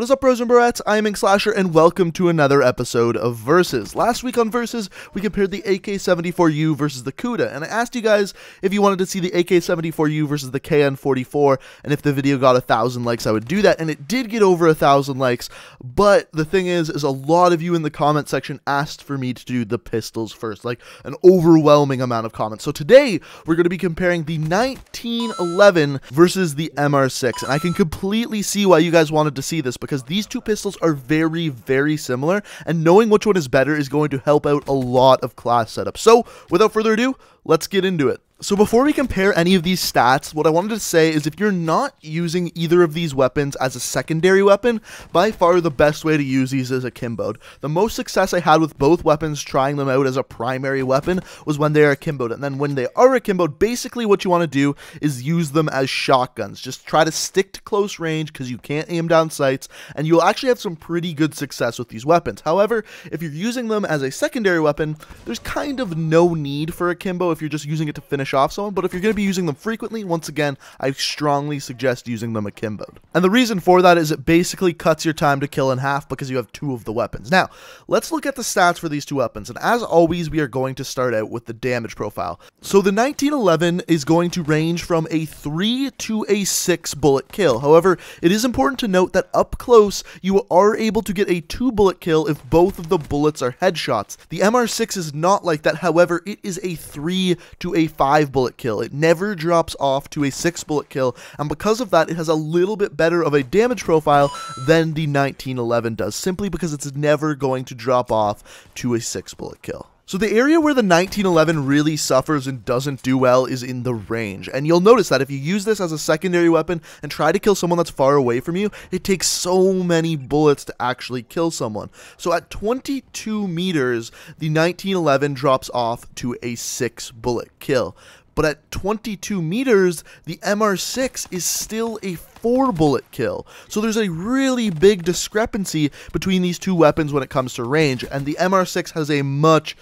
What is up, bros and broettes? I am Inkslasher, and welcome to another episode of Versus. Last week on Versus, we compared the AK-74U versus the Kuda, and I asked you guys if you wanted to see the AK-74U versus the KN-44, and if the video got 1,000 likes, I would do that, and it did get over 1,000 likes, but the thing is a lot of you in the comment section asked for me to do the pistols first, like an overwhelming amount of comments. So today, we're going to be comparing the 1911 versus the MR6, and I can completely see why you guys wanted to see this, because these two pistols are very, very similar, and knowing which one is better is going to help out a lot of class setups. So, without further ado, let's get into it. So before we compare any of these stats, what I wanted to say is if you're not using either of these weapons as a secondary weapon, by far the best way to use these is akimboed. The most success I had with both weapons trying them out as a primary weapon was when they are akimboed, and then when they are akimboed, basically what you want to do is use them as shotguns. Just try to stick to close range because you can't aim down sights, and you'll actually have some pretty good success with these weapons. However, if you're using them as a secondary weapon, there's kind of no need for akimbo if you're just using it to finish off someone, but if you're going to be using them frequently, once again, I strongly suggest using them akimboed. And the reason for that is it basically cuts your time to kill in half because you have two of the weapons. Now, let's look at the stats for these two weapons, and as always, we are going to start out with the damage profile. So the 1911 is going to range from a 3 to a 6 bullet kill. However, it is important to note that up close, you are able to get a 2 bullet kill if both of the bullets are headshots. The MR6 is not like that, however, it is a 3 to a 5 bullet kill. It never drops off to a 6 bullet kill, and because of that, it has a little bit better of a damage profile than the 1911 does, simply because it's never going to drop off to a 6 bullet kill. So the area where the 1911 really suffers and doesn't do well is in the range, and you'll notice that if you use this as a secondary weapon and try to kill someone that's far away from you, it takes so many bullets to actually kill someone. So at 22 meters, the 1911 drops off to a 6 bullet kill. But at 22 meters, the MR6 is still a 4 bullet kill. So there's a really big discrepancy between these two weapons when it comes to range, and the MR6 has a much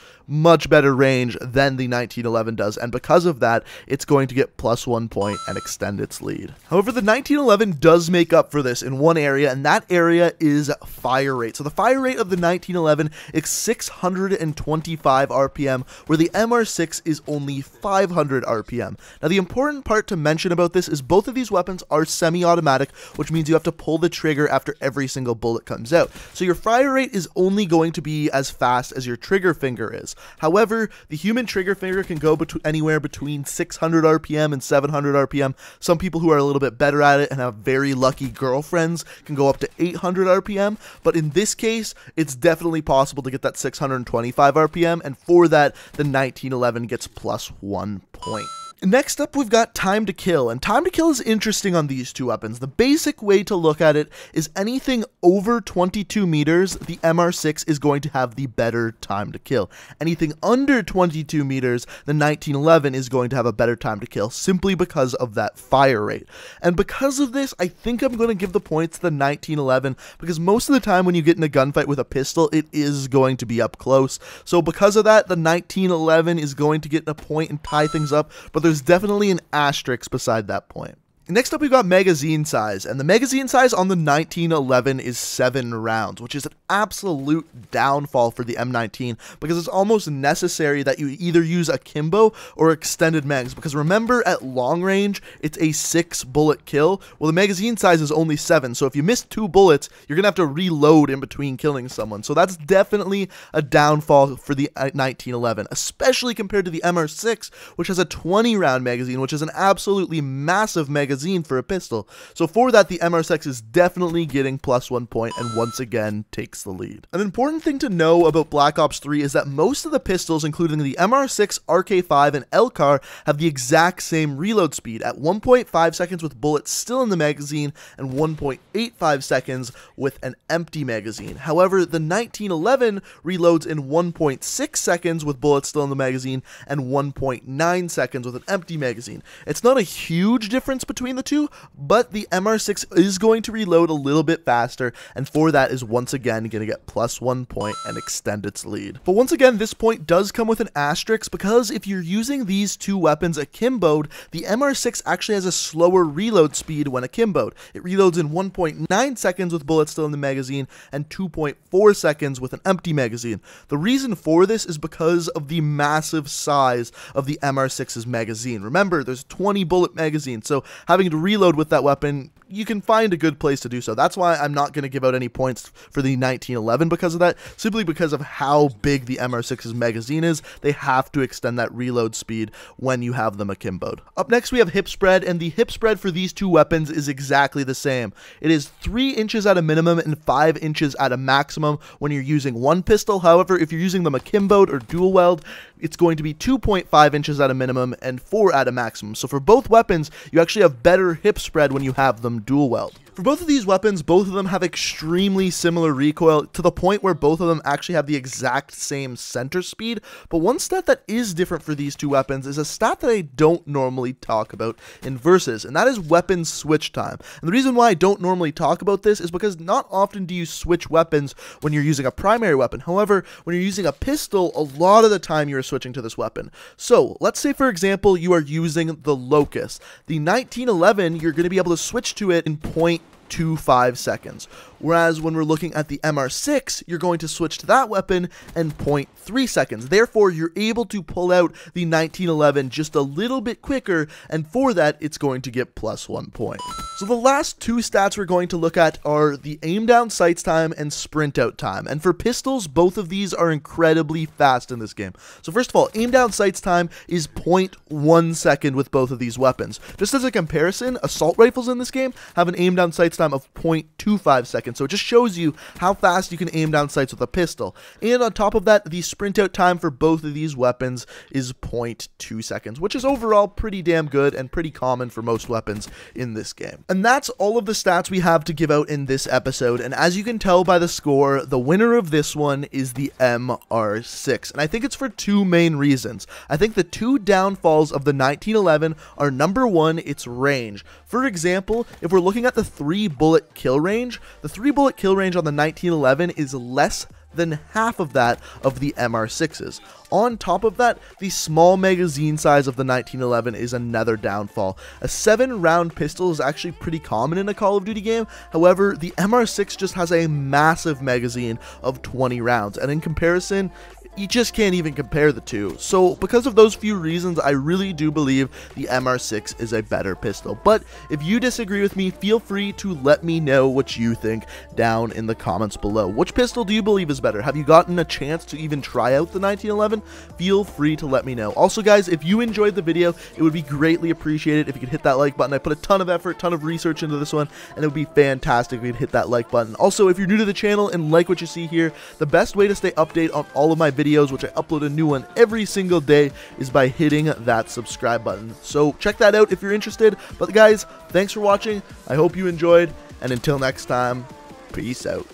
better range than the 1911 does, and because of that, it's going to get +1 point and extend its lead. However, the 1911 does make up for this in one area, and that area is fire rate. So the fire rate of the 1911 is 625 RPM, where the MR6 is only 500 RPM. Now, the important part to mention about this is both of these weapons are semi-automatic, which means you have to pull the trigger after every single bullet comes out. So your fire rate is only going to be as fast as your trigger finger is. However, the human trigger finger can go anywhere between 600 RPM and 700 RPM. Some people who are a little bit better at it and have very lucky girlfriends can go up to 800 RPM, but in this case, it's definitely possible to get that 625 RPM, and for that, the 1911 gets +1 point. Next up, we've got time to kill, and time to kill is interesting on these two weapons. The basic way to look at it is anything over 22 meters, the MR6 is going to have the better time to kill. Anything under 22 meters, the 1911 is going to have a better time to kill, simply because of that fire rate. And because of this, I think I'm going to give the points to the 1911, because most of the time when you get in a gunfight with a pistol, it is going to be up close. So because of that, the 1911 is going to get a point and tie things up, but there's definitely an asterisk beside that point. Next up, we've got magazine size, and the magazine size on the 1911 is 7 rounds, which is an absolute downfall for the M19, because it's almost necessary that you either use akimbo or extended mags, because remember, at long range, it's a 6 bullet kill. Well, the magazine size is only 7, so if you miss 2 bullets, you're going to have to reload in between killing someone, so that's definitely a downfall for the 1911, especially compared to the MR6, which has a 20 round magazine, which is an absolutely massive magazine for a pistol. So for that, the MR6 is definitely getting +1 point and once again takes the lead. An important thing to know about Black Ops 3 is that most of the pistols, including the MR6, RK5, and LCAR, have the exact same reload speed at 1.5 seconds with bullets still in the magazine and 1.85 seconds with an empty magazine. However, the 1911 reloads in 1.6 seconds with bullets still in the magazine and 1.9 seconds with an empty magazine. It's not a huge difference between between the two, but the MR6 is going to reload a little bit faster, and for that is once again going to get +1 point and extend its lead. But once again, this point does come with an asterisk, because if you're using these two weapons akimboed, the MR6 actually has a slower reload speed when akimboed. It reloads in 1.9 seconds with bullets still in the magazine and 2.4 seconds with an empty magazine. The reason for this is because of the massive size of the MR6's magazine. Remember, there's a 20 bullet magazine, so having to reload with that weapon, you can find a good place to do so. That's why I'm not going to give out any points for the 1911 because of that, simply because of how big the MR6's magazine is. They have to extend that reload speed when you have them akimboed. Up next, we have hip spread, and the hip spread for these two weapons is exactly the same. It is 3 inches at a minimum and 5 inches at a maximum when you're using one pistol. However, if you're using them akimboed or dual weld, it's going to be 2.5 inches at a minimum and 4 at a maximum. So for both weapons, you actually have better hip spread when you have them dual weld. For both of these weapons, both of them have extremely similar recoil, to the point where both of them actually have the exact same center speed. But one stat that is different for these two weapons is a stat that I don't normally talk about in Versus, and that is weapon switch time. And the reason why I don't normally talk about this is because not often do you switch weapons when you're using a primary weapon. However, when you're using a pistol, a lot of the time you're switching to this weapon. So let's say, for example, you are using the Locust. The 1911, you're going to be able to switch to it in 0.25 seconds. Whereas when we're looking at the MR6, you're going to switch to that weapon in 0.3 seconds. Therefore, you're able to pull out the 1911 just a little bit quicker, and for that, it's going to get +1 point. So the last two stats we're going to look at are the aim down sights time and sprint out time. And for pistols, both of these are incredibly fast in this game. So first of all, aim down sights time is 0.1 second with both of these weapons. Just as a comparison, assault rifles in this game have an aim down sights time of 0.25 seconds. So it just shows you how fast you can aim down sights with a pistol. And on top of that, the sprint out time for both of these weapons is 0.2 seconds, which is overall pretty damn good and pretty common for most weapons in this game. And that's all of the stats we have to give out in this episode. And as you can tell by the score, the winner of this one is the MR6. And I think it's for two main reasons. I think the two downfalls of the 1911 are, number one, its range. For example, if we're looking at the 3-bullet kill range, the 3-bullet kill range on the 1911 is less than half of that of the MR6's. On top of that, the small magazine size of the 1911 is another downfall. A 7-round pistol is actually pretty common in a Call of Duty game. However, the MR6 just has a massive magazine of 20 rounds, and in comparison, you just can't even compare the two. So because of those few reasons, I really do believe the MR6 is a better pistol. But if you disagree with me, feel free to let me know what you think down in the comments below. Which pistol do you believe is better? Have you gotten a chance to even try out the 1911? Feel free to let me know. Also guys, if you enjoyed the video, it would be greatly appreciated if you could hit that like button. I put a ton of effort, ton of research into this one, and it would be fantastic if you could hit that like button. Also, if you're new to the channel and like what you see here, the best way to stay updated on all of my videos, which I upload a new one every single day, is by hitting that subscribe button. So check that out if you're interested. But guys, thanks for watching. I hope you enjoyed, and until next time, peace out.